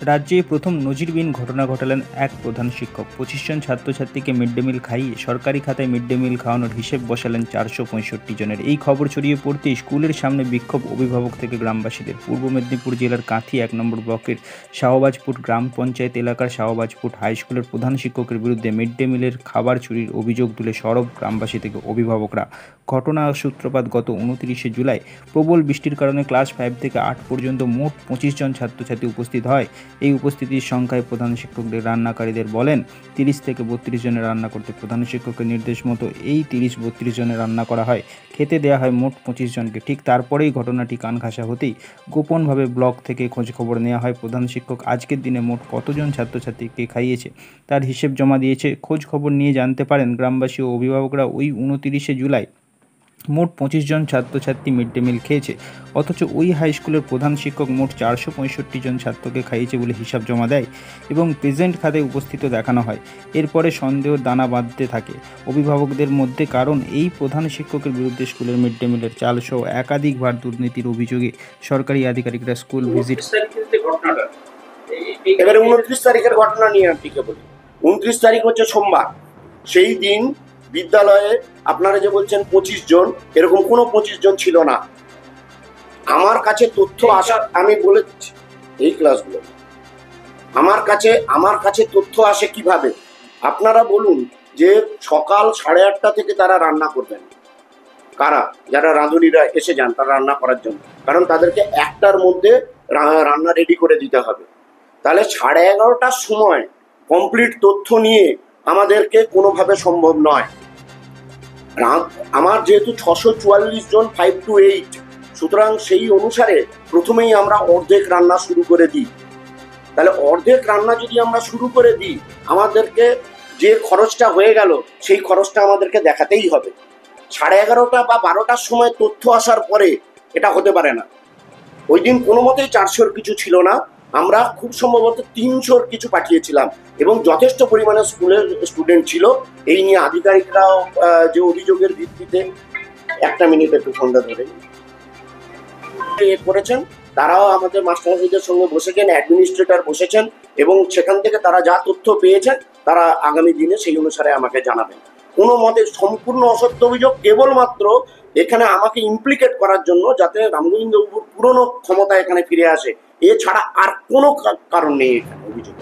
রাজ্যে প্রথম নজিরবিহীন ঘটনা ঘটালেন এক প্রধান শিক্ষক। ২৫ জন ছাত্রছাত্রীকে মিড ডে মিল খাইয়ে সরকারি খাতায় মিড ডে মিল খাওয়ানোর হিসেব বসালেন ৪৬৫ জনের। এই খবর ছড়িয়ে পড়তেই স্কুলের সামনে বিক্ষোভ অভিভাবক থেকে গ্রামবাসীদের। পূর্ব মেদিনীপুর জেলার কাঁথি ১ নম্বর ব্লকের শাহবাজপুর গ্রাম পঞ্চায়েত এলাকার শাহবাজপুর হাই স্কুলের প্রধান শিক্ষকের বিরুদ্ধে মিড ডে মিলের খাবার চুরির অভিযোগ তুলে সরব গ্রামবাসী থেকে অভিভাবকরা। ঘটনা সূত্রপাত গত ২৯শে জুলাই। প্রবল বৃষ্টির কারণে ক্লাস ৫ থেকে ৮ পর্যন্ত মোট ২৫ জন ছাত্রছাত্রী উপস্থিত হয়। এই উপস্থিতির সংখ্যায় প্রধান শিক্ষকদের রান্নাকারীদের বলেন ৩০ থেকে ৩২ জনের রান্না করতে। প্রধান শিক্ষকের নির্দেশ মতো এই ৩০-৩২ জনের রান্না করা হয়। খেতে দেওয়া হয় মোট ২৫ জনকে। ঠিক তারপরেই ঘটনাটি কানঘাসা হতেই গোপনভাবে ব্লক থেকে খোঁজখবর নেওয়া হয়। প্রধান শিক্ষক আজকের দিনে মোট কতজন ছাত্রছাত্রীকে খাইয়েছে তার হিসেব জমা দিয়েছে। খোঁজ খবর নিয়ে জানতে পারেন গ্রামবাসী ও অভিভাবকরা ওই ২৯শে জুলাই মোট ২৫ জন ছাত্রছাত্রী মিড ডে মিল খেয়েছে। অথচ ওই হাই স্কুলের প্রধান শিক্ষক মোট ৪৬৫ জন ছাত্রকে খাইয়েছে বলে হিসাব জমা দেয় এবং প্রেজেন্ট খাতায় উপস্থিত দেখানো হয়। এরপরে সন্দেহের দানা বাঁধতে থাকে অভিভাবকদের মধ্যে, কারণ এই প্রধান শিক্ষকের বিরুদ্ধে স্কুলের মিড ডে মিলের চালসহ একাধিকবার দুর্নীতির অভিযোগে সরকারি আধিকারিকরা স্কুল ভিজিট। এবারে ২৯ তারিখের ঘটনা নিয়ে আপনাকে বলি। ২৯ তারিখ হচ্ছে সোমবার। সেই দিন বিদ্যালয়ে আপনারা যে বলছেন ২৫ জন, এরকম কোনো ২৫ জন ছিল না। আমার কাছে তথ্য আসা, আমি বলে দিচ্ছি এই ক্লাসগুলো আমার কাছে তথ্য আসে কিভাবে। আপনারা বলুন যে সকাল ৮:৩০ থেকে তারা রান্না করবেন। কারা? যারা রাঁধুনিরা এসে যান তারা রান্না করার জন্য, কারণ তাদেরকে ১টার মধ্যে রান্না রেডি করে দিতে হবে। তাহলে 11:30টার সময় কমপ্লিট তথ্য নিয়ে আমাদেরকে কোনোভাবে সম্ভব নয়। আমার যেহেতু ৬৪৪ জন 5 to 8, সুতরাং সেই অনুসারে প্রথমেই আমরা অর্ধেক রান্না শুরু করে দিই। তাহলে অর্ধেক রান্না যদি আমরা শুরু করে দিই, আমাদেরকে যে খরচটা হয়ে গেল সেই খরচটা আমাদেরকে দেখাতেই হবে। 11:30 বা 12টার সময় তথ্য আসার পরে এটা হতে পারে না। ওই দিন কোনো মতেই ৪০০-র কিছু ছিল না, আমরা খুব সম্ভবত ৩০০-র কিছু পাঠিয়েছিলাম এবং যথেষ্ট পরিমাণে স্কুলের স্টুডেন্ট ছিল। এই নিয়ে আধিকারিকরাও যে অভিযোগের ভিত্তিতে, একটা মিনিট একটু ফোনটা ধরে করেছেন, তারাও আমাদের মাস্টারদের সঙ্গে বসেছেন, অ্যাডমিনিস্ট্রেটর বসেছেন এবং সেখান থেকে তারা যা তথ্য পেয়েছেন তারা আগামী দিনে সেই অনুসারে আমাকে জানাবেন। কোনো মতে সম্পূর্ণ অসত্য অভিযোগ, কেবলমাত্র এখানে আমাকে ইমপ্লিকেট করার জন্য, যাতে রামগোবিন্দবাবুর পুরনো ক্ষমতা এখানে ফিরে আসে, এছাড়া আর কোনো কারণ নেই এখানে অভিযোগ।